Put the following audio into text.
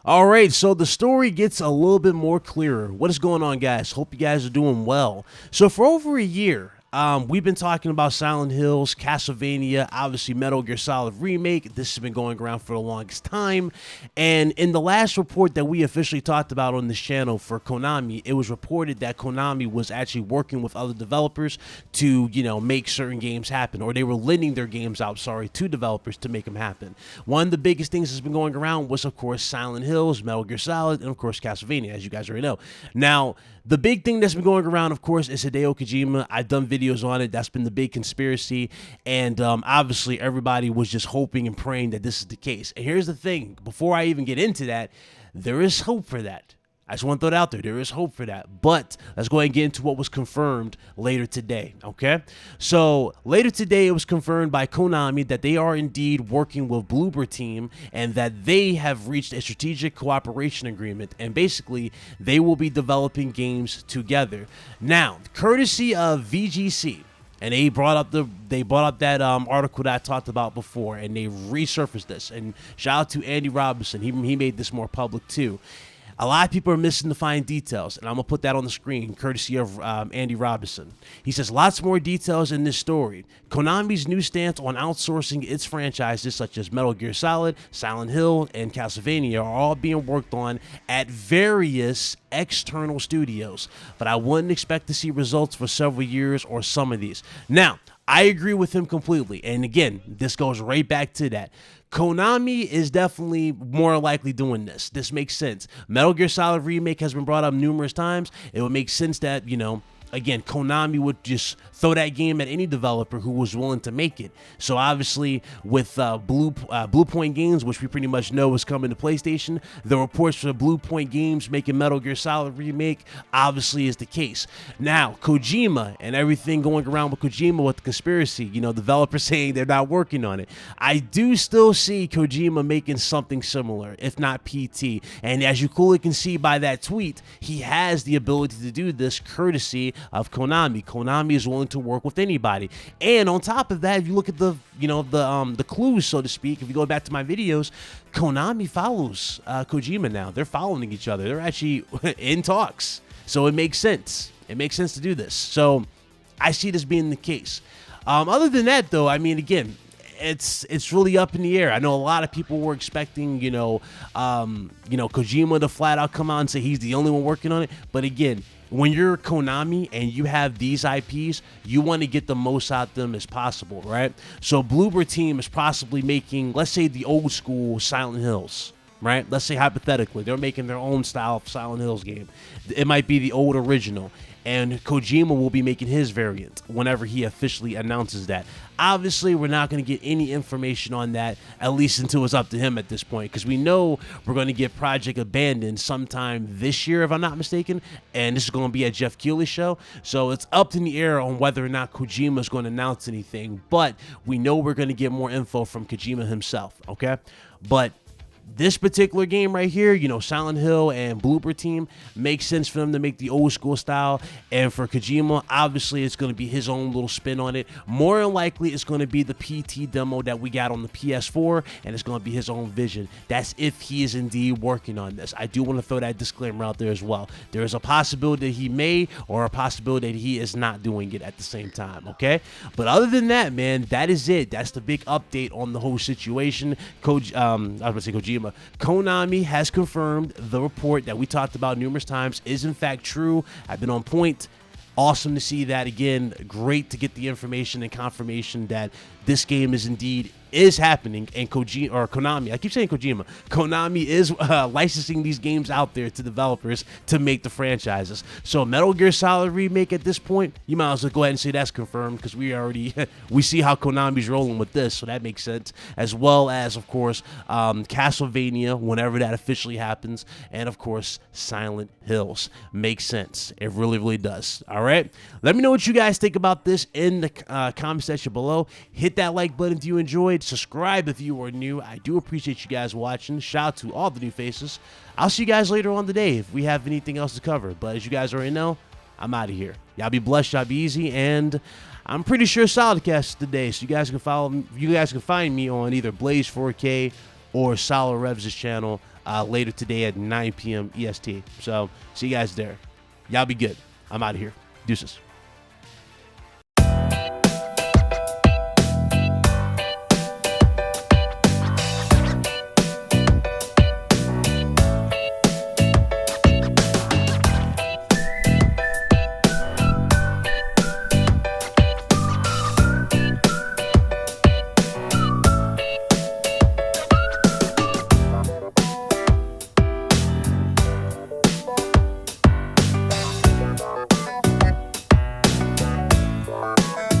All right, so the story gets a little bit more clearer. What is going on, guys? Hope you guys are doing well. So for over a year, we've been talking about Silent Hills, Castlevania, obviously Metal Gear Solid Remake. This has been going around for the longest time. And in the last report that we officially talked about on this channel for Konami, it was reported that Konami was actually working with other developers to, make certain games happen, or they were lending their games out, to developers to make them happen. One of the biggest things that's been going around was, of course, Silent Hills, Metal Gear Solid, and, of course, Castlevania, as you guys already know. Now, the big thing that's been going around, of course, is Hideo Kojima. I've done videos on it. That's been the big conspiracy. And obviously, everybody was just hoping and praying that this is the case. And here's the thing. Before I even get into that, there is hope for that. I just want to throw it out there. There is hope for that. But let's go ahead and get into what was confirmed later today, okay? So later today, it was confirmed by Konami that they are indeed working with Bloober Team and that they have reached a strategic cooperation agreement. And basically, they will be developing games together. Now, courtesy of VGC, and they brought up that article that I talked about before, and they resurfaced this. And shout out to Andy Robinson. He made this more public too. A lot of people are missing the fine details, and I'm going to put that on the screen, courtesy of Andy Robinson. He says, lots more details in this story. Konami's new stance on outsourcing its franchises, such as Metal Gear Solid, Silent Hill, and Castlevania, are all being worked on at various external studios. But I wouldn't expect to see results for several years or some of these. Now, I agree with him completely. And again, this goes right back to that. Konami is definitely more likely doing this. This makes sense. Metal Gear Solid Remake has been brought up numerous times. It would make sense that, again, Konami would just throw that game at any developer who was willing to make it. So obviously with Blue Point Games, which we pretty much know is coming to PlayStation, the reports for Blue Point Games making Metal Gear Solid Remake obviously is the case. Now, Kojima and everything going around with Kojima with the conspiracy, developers saying they're not working on it. I do still see Kojima making something similar, if not PT. And as you clearly can see by that tweet, he has the ability to do this courtesy of Konami. Konami is willing to work with anybody. And on top of that, if you look at the clues, so to speak, if you go back to my videos, Konami follows Kojima now. They're following each other. They're actually in talks. So it makes sense. It makes sense to do this. So I see this being the case. Other than that, though, I mean, again, it's really up in the air. I know a lot of people were expecting, Kojima to flat out come out and say he's the only one working on it. But again, when you're Konami and you have these IPs, you want to get the most out of them as possible, right? So Bloober Team is possibly making, let's say, the old school Silent Hills, right? Let's say hypothetically, they're making their own style of Silent Hills game. It might be the old original. And Kojima will be making his variant whenever he officially announces that. Obviously, we're not going to get any information on that, at least until it's up to him at this point, because we know we're going to get Project Abandoned sometime this year, if I'm not mistaken, and this is going to be a Jeff Keighley show. So it's up in the air on whether or not Kojima is going to announce anything, but we know we're going to get more info from Kojima himself, okay? But this particular game right here, Silent Hill and Bloober Team, makes sense for them to make the old school style. And for Kojima, obviously, it's going to be his own little spin on it. More than likely, it's going to be the PT demo that we got on the PS4, and it's going to be his own vision. That's if he is indeed working on this. I do want to throw that disclaimer out there as well. There is a possibility that he may, or a possibility that he is not doing it at the same time, okay? But other than that, man, that is it. That's the big update on the whole situation. Kojima. Konami has confirmed the report that we talked about numerous times is in fact true. I've been on point. Awesome to see that again. Great to get the information and confirmation that this game is happening, and Konami, I keep saying Kojima, Konami is licensing these games out there to developers to make the franchises. So Metal Gear Solid Remake at this point, you might as well go ahead and say that's confirmed, because we see how Konami's rolling with this, so that makes sense. As well as, of course, Castlevania, whenever that officially happens, and of course, Silent Hills. Makes sense. It really, really does. All right? Let me know what you guys think about this in the comment section below. Hit that like button if you enjoyed. Subscribe if you are new. I do appreciate you guys watching. Shout out to all the new faces. I'll see you guys later on today if we have anything else to cover. But as you guys already know, I'm out of here. Y'all be blessed. Y'all be easy. And I'm pretty sure Solidcast today. So you guys can follow me. You guys can find me on either Blaze 4K or Solid Revs' channel. later today at 9 p.m. EST. So see you guys there. Y'all be good. I'm out of here. Deuces.